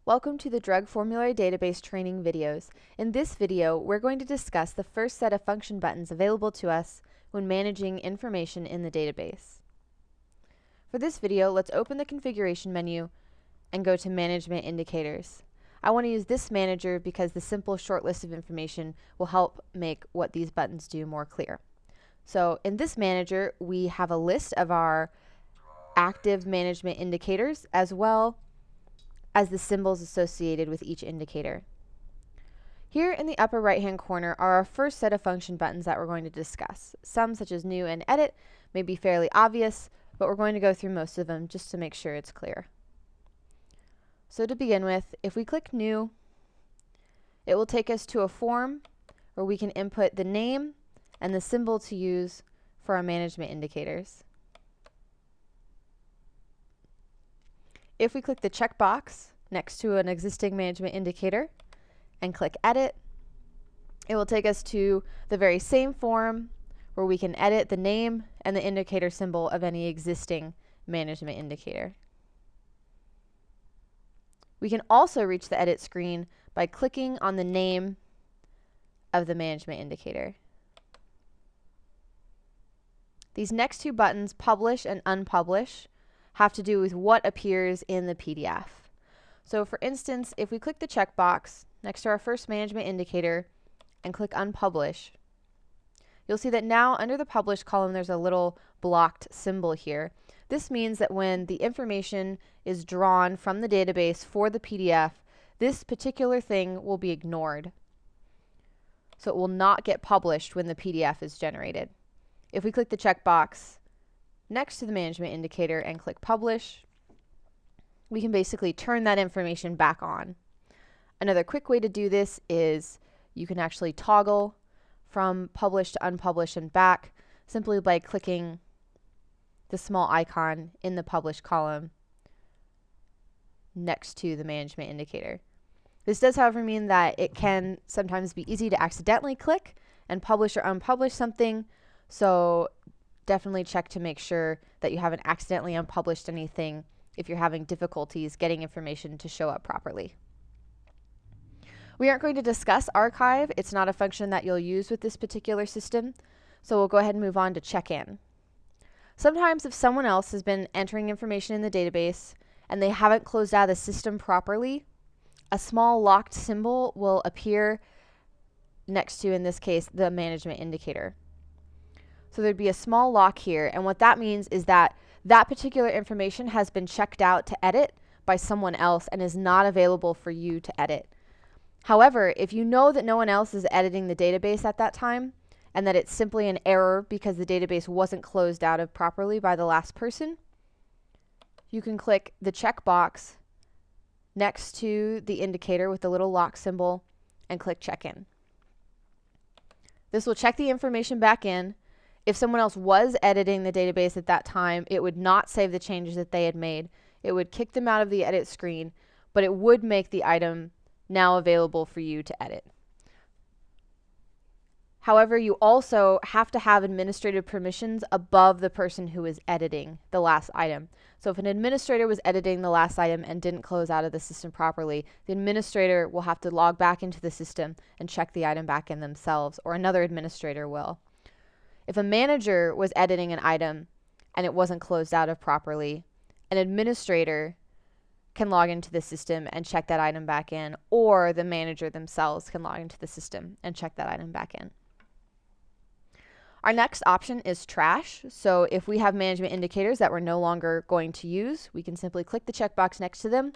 Welcome to the Drug Formulary Database training videos. In this video, we're going to discuss the first set of function buttons available to us when managing information in the database. For this video, let's open the configuration menu and go to Management Indicators. I want to use this manager because the simple short list of information will help make what these buttons do more clear. So in this manager, we have a list of our active management indicators as well as the symbols associated with each indicator. Here in the upper right hand corner are our first set of function buttons that we're going to discuss. Some, such as New and Edit, may be fairly obvious, but we're going to go through most of them just to make sure it's clear. So to begin with, if we click New, it will take us to a form where we can input the name and the symbol to use for our management indicators. If we click the checkbox next to an existing management indicator and click Edit, it will take us to the very same form where we can edit the name and the indicator symbol of any existing management indicator. We can also reach the edit screen by clicking on the name of the management indicator. These next two buttons, Publish and Unpublish, have to do with what appears in the PDF. So for instance, if we click the checkbox next to our first management indicator and click Unpublish, you'll see that now under the Publish column there's a little blocked symbol here. This means that when the information is drawn from the database for the PDF, this particular thing will be ignored. So it will not get published when the PDF is generated. If we click the checkbox next to the management indicator and click Publish, we can basically turn that information back on. Another quick way to do this is you can actually toggle from Publish to Unpublish and back simply by clicking the small icon in the Publish column next to the management indicator. This does, however, mean that it can sometimes be easy to accidentally click and publish or unpublish something, so definitely check to make sure that you haven't accidentally unpublished anything if you're having difficulties getting information to show up properly. We aren't going to discuss archive. It's not a function that you'll use with this particular system, so we'll go ahead and move on to check-in. Sometimes if someone else has been entering information in the database and they haven't closed out the system properly, a small locked symbol will appear next to, in this case, the management indicator. So there'd be a small lock here, and what that means is that that particular information has been checked out to edit by someone else and is not available for you to edit. However, if you know that no one else is editing the database at that time, and that it's simply an error because the database wasn't closed out of properly by the last person, you can click the checkbox next to the indicator with the little lock symbol and click Check-in. This will check the information back in. If someone else was editing the database at that time, it would not save the changes that they had made. It would kick them out of the edit screen, but it would make the item now available for you to edit. However, you also have to have administrative permissions above the person who is editing the last item. So if an administrator was editing the last item and didn't close out of the system properly, the administrator will have to log back into the system and check the item back in themselves, or another administrator will. If a manager was editing an item and it wasn't closed out of properly, an administrator can log into the system and check that item back in, or the manager themselves can log into the system and check that item back in. Our next option is trash. So if we have management indicators that we're no longer going to use, we can simply click the checkbox next to them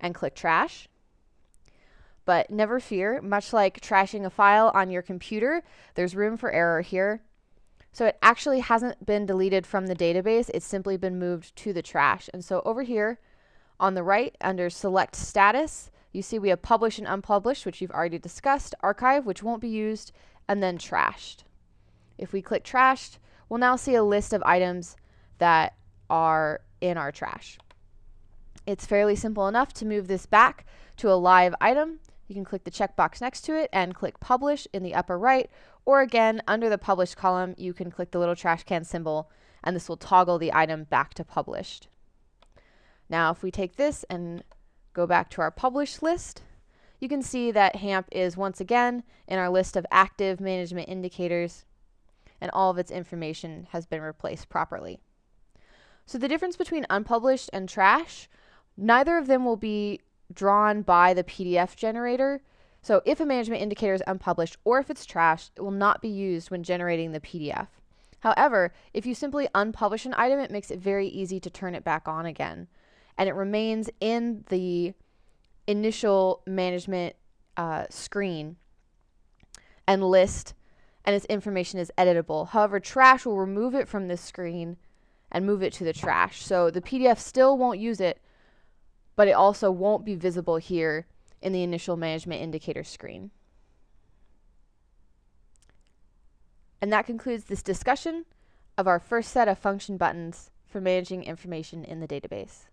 and click trash. But never fear, much like trashing a file on your computer, there's room for error here. So it actually hasn't been deleted from the database, it's simply been moved to the trash. And so over here on the right under Select Status, you see we have Publish and Unpublished, which you've already discussed, Archive, which won't be used, and then Trashed. If we click Trashed, we'll now see a list of items that are in our trash. It's fairly simple enough to move this back to a live item. You can click the checkbox next to it and click Publish in the upper right, or again, under the Published column, you can click the little trash can symbol, and this will toggle the item back to Published. Now, if we take this and go back to our published list, you can see that HAMP is once again in our list of active management indicators, and all of its information has been replaced properly. So the difference between unpublished and trash, neither of them will be drawn by the PDF generator. So if a management indicator is unpublished or if it's trash, it will not be used when generating the PDF. However, if you simply unpublish an item, it makes it very easy to turn it back on again. And it remains in the initial management screen and list, and its information is editable. However, trash will remove it from this screen and move it to the trash. So the PDF still won't use it, but it also won't be visible here in the initial management indicator screen. And that concludes this discussion of our first set of function buttons for managing information in the database.